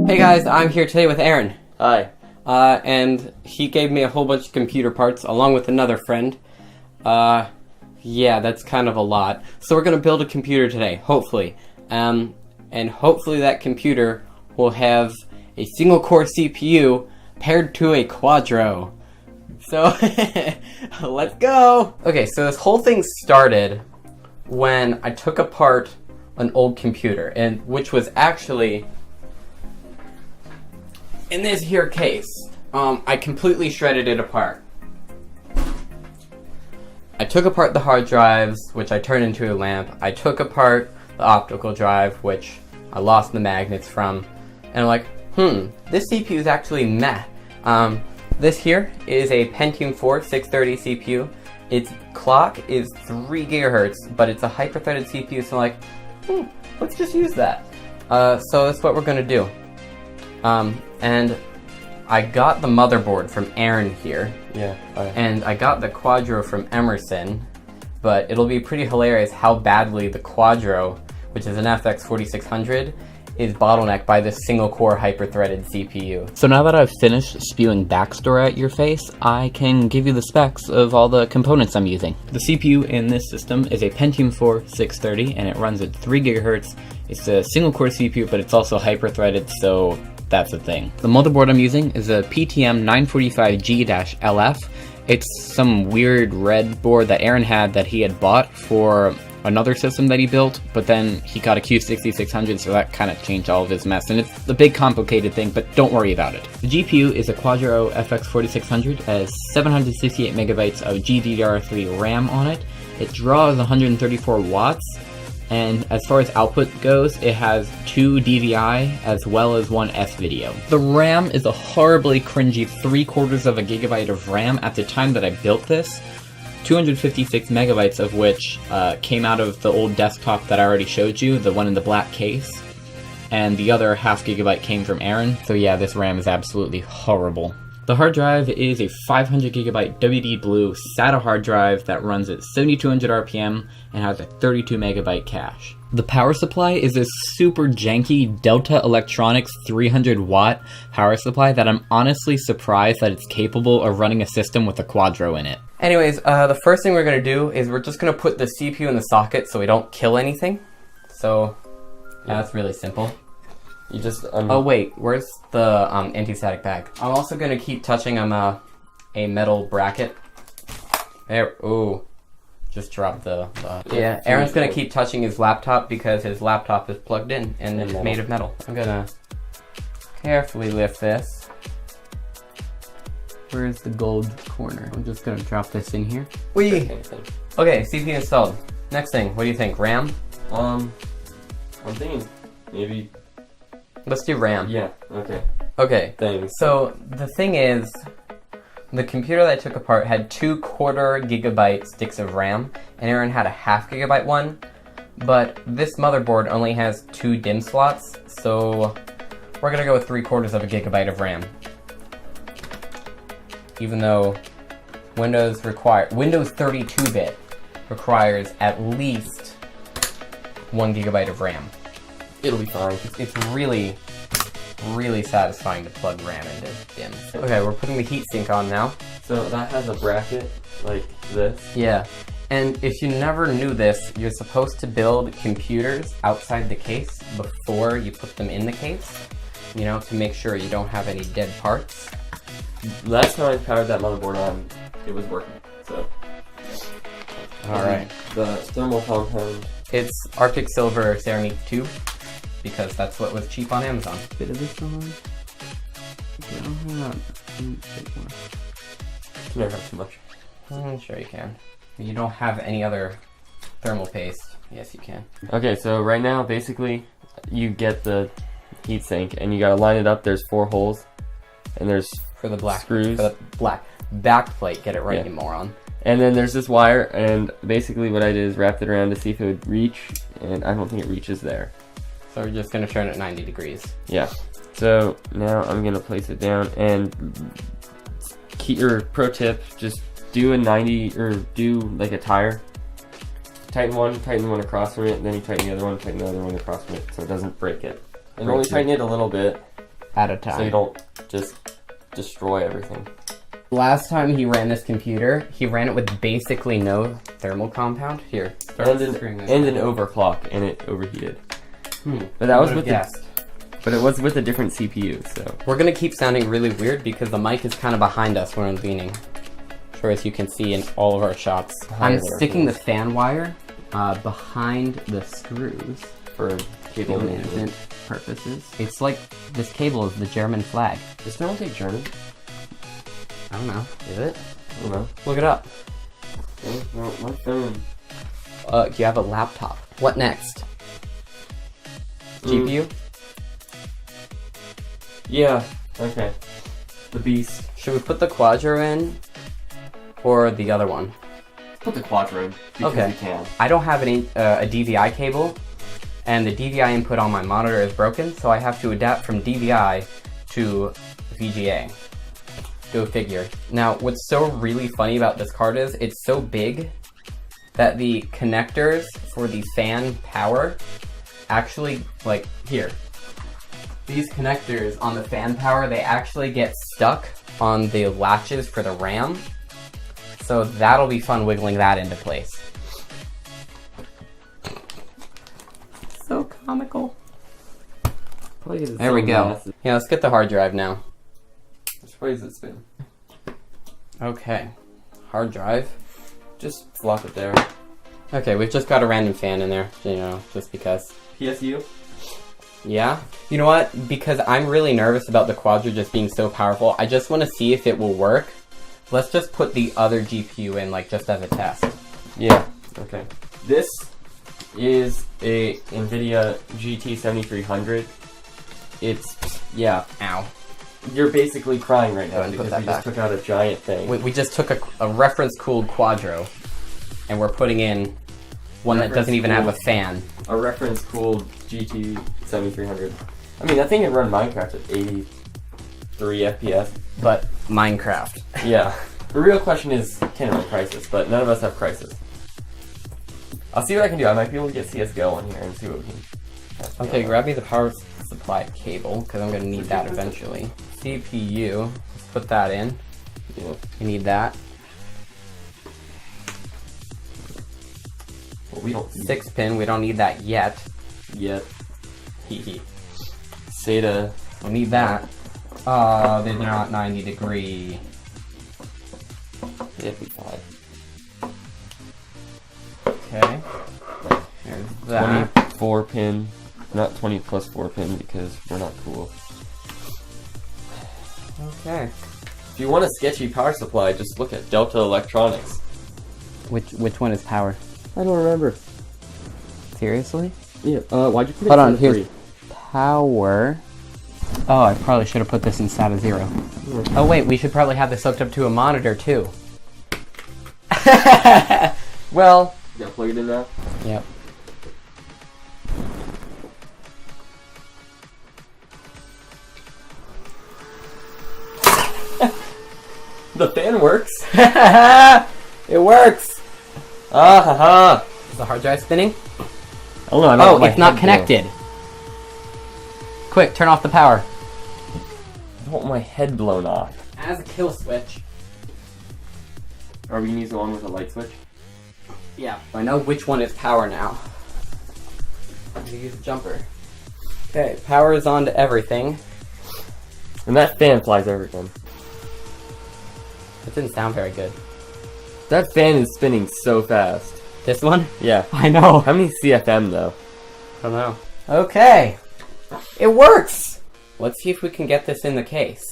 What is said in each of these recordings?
Hey guys, I'm here today with Aaron. Hi. And he gave me a whole bunch of computer parts along with another friend. Yeah, that's kind of a lot. So we're gonna build a computer today, hopefully. And hopefully that computer will have a single core CPU paired to a Quadro. So, let's go! Okay, so this whole thing started when I took apart an old computer, and which was actually in this here case. I completely shredded it apart. I took apart the hard drives, which I turned into a lamp. I took apart the optical drive, which I lost the magnets from. And I'm like, this CPU is actually meh. This here is a Pentium 4 630 CPU. Its clock is 3 gigahertz, but it's a hyper-threaded CPU, so I'm like, let's just use that. So that's what we're gonna do. And I got the motherboard from Aaron here. Yeah. And I got the Quadro from Emerson, but it'll be pretty hilarious how badly the Quadro, which is an FX 4600, is bottlenecked by this single-core hyper-threaded CPU. So now that I've finished spewing backstory at your face, I can give you the specs of all the components I'm using. The CPU in this system is a Pentium 4 630, and it runs at 3 gigahertz. It's a single-core CPU, but it's also hyper-threaded, so that's the thing. The motherboard I'm using is a PTM 945G-LF. It's some weird red board that Aaron had that he had bought for another system that he built, but then he got a Q6600, so that kind of changed all of his mess, and it's a big complicated thing, but don't worry about it. The GPU is a Quadro FX 4600, has 768 megabytes of GDDR3 RAM on it. It draws 134 watts, and as far as output goes, it has 2 DVI as well as 1 S-video. The RAM is a horribly cringy 3/4 of a gigabyte of RAM at the time that I built this. 256 megabytes of which came out of the old desktop that I already showed you, the one in the black case, and the other half gigabyte came from Aaron, so yeah, this RAM is absolutely horrible. The hard drive is a 500 gigabyte WD Blue SATA hard drive that runs at 7200 RPM and has a 32 megabyte cache. The power supply is this super janky Delta Electronics 300 watt power supply that I'm honestly surprised that it's capable of running a system with a Quadro in it. Anyways, the first thing we're gonna do is we're just gonna put the CPU in the socket so we don't kill anything. So, that's really simple. You just Oh wait, where's the anti-static bag? I'm also gonna keep touching a metal bracket. There, ooh. Just dropped the yeah, Aaron's gonna keep touching his laptop because his laptop is plugged in and it's made of metal. I'm gonna carefully lift this. Where's the gold corner? I'm just gonna drop this in here. Whee! Okay, CPU installed. Next thing, what do you think? RAM? I'm thinking maybe. Let's do RAM. Yeah. Okay. Okay. Thanks. So the thing is, the computer that I took apart had 2/4 gigabyte sticks of RAM, and Aaron had a half gigabyte one, but this motherboard only has 2 DIMM slots, so we're gonna go with 3/4 of a gigabyte of RAM. Even though Windows 32-bit requires at least 1 gigabyte of RAM. It'll be fine. It's really, really satisfying to plug RAM into DIMMs. Okay, we're putting the heatsink on now. So that has a bracket like this. Yeah, and if you never knew this, you're supposed to build computers outside the case before you put them in the case, you know, to make sure you don't have any dead parts. Last time I powered that motherboard on, it was working. So. Alright. The thermal compound. It's Arctic Silver Ceramic tube, because that's what was cheap on Amazon. Bit of this on. No, hold on. You can never have too much. Sure you can. You don't have any other thermal paste. Yes, you can. Okay, so right now, basically, you get the heatsink, and you gotta line it up. There's 4 holes, and there's For the black screws. For the black back plate. Get it right, Yeah. you moron. And then there's this wire, and basically what I did is wrapped it around to see if it would reach, and I don't think it reaches there. So we're just gonna turn it 90 degrees. Yeah. So now I'm gonna place it down, and pro tip, just do a 90, or do like a tire. Tighten one across from it, then you tighten the other one across from it so it doesn't break it. And only tighten it a little bit, at a time. So you don't just destroy everything. Last time he ran this computer, he ran it with basically no thermal compound. Here, start And screwing this. an overclock, and it overheated. But But that was with but it was with a different CPU, so. We're gonna keep sounding really weird because the mic is kind of behind us when I'm leaning. Sure, as you can see in all of our shots. I'm sticking the fan wire behind the screws For cable management purposes. It's like this cable is the German flag. Does no one take German? I don't know. Is it? I don't know. Look it up. Okay, well, my phone. You have a laptop. What next? GPU? Yeah, okay. The beast. Should we put the Quadro in? Or the other one? Put the Quadro in, because Okay. we can. I don't have a DVI cable, and the DVI input on my monitor is broken, so I have to adapt from DVI to VGA. Go figure. Now, what's so really funny about this card is it's so big that the connectors for the fan power actually, like, here. These connectors on the fan power, they actually get stuck on the latches for the RAM. So that'll be fun wiggling that into place. So comical. There we go. Yeah, let's get the hard drive now. Which way does it spin? Okay. Hard drive. Just flop it there. Okay, we've just got a random fan in there, you know, just because. PSU? Yeah? You know what? Because I'm really nervous about the Quadro just being so powerful, I just want to see if it will work. Let's just put the other GPU in, like, just as a test. Yeah. Okay. This is a NVIDIA GT7300. It's, yeah. Ow. You're basically crying right now ahead and put because that we just back. took out a giant thing. We just took a reference-cooled Quadro, and we're putting in one that doesn't even have a fan. A reference-cooled GT7300. I mean, that thing can run Minecraft at 83 FPS. But Minecraft. Yeah. The real question is, can it run Crysis? But none of us have Crysis. I'll see what I can do. I might be able to get CSGO on here and see what we can... Okay, grab me the power supply cable, because I'm going to need that eventually. CPU, let's put that in. Yeah. You need that. Well, we don't... 6-pin, we don't need that yet. Yet. Hee. SATA. We'll need that. They're not 90 degree. It'd be fine. Okay. There's that. 24 pin. Not 20 plus 4 pin because we're not cool. Okay. If you want a sketchy power supply, just look at Delta Electronics. Which one is power? I don't remember. Seriously? Yeah. Why'd you put it Hold on, at here's 3? power. Oh, I probably should have put this in SATA 0. Oh wait, we should probably have this hooked up to a monitor too. Well. You gotta plug it in now? Yep. The fan works. It works! Ah ha ha! Is the hard drive spinning? Oh no, Oh, it's not connected. Quick, turn off the power. I don't want my head blown off. As a kill switch. Are we gonna use the one with a light switch? Yeah, I know which one is power now. I'm gonna use a jumper. Okay, power is on to everything. And that fan flies over again. It didn't sound very good. That fan is spinning so fast. This one? Yeah. I know. How many CFM though? I don't know. Okay. It works! Let's see if we can get this in the case.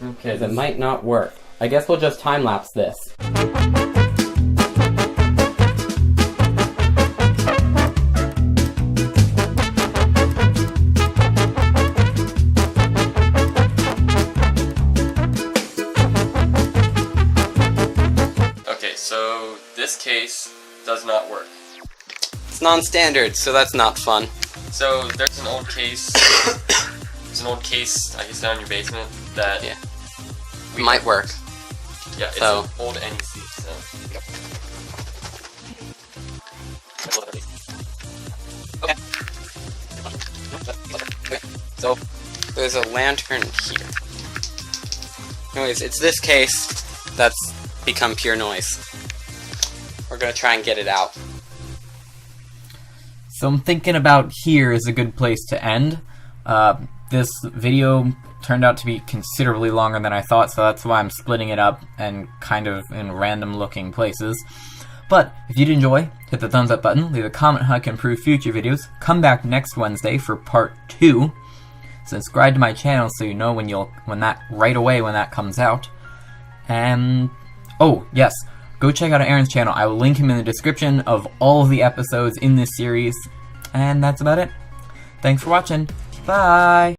Okay. Because it might not work. I guess we'll just time-lapse this. Okay, so this case does not work. It's non-standard, so that's not fun. So there's an old case. There's an old case, I guess, down in your basement that Might work. Yeah, it's So- an old NEC. So. Okay. So, there's a lantern here. Anyways, it's this case that's become pure noise. We're gonna try and get it out. So I'm thinking about here is a good place to end. This video turned out to be considerably longer than I thought, so that's why I'm splitting it up and kind of in random looking places. But if you did enjoy, hit the thumbs up button, leave a comment how I can improve future videos, come back next Wednesday for part 2, subscribe to my channel so you know when that comes out, and oh yes, go check out Aaron's channel. I will link him in the description of all of the episodes in this series, and that's about it. Thanks for watching. Bye!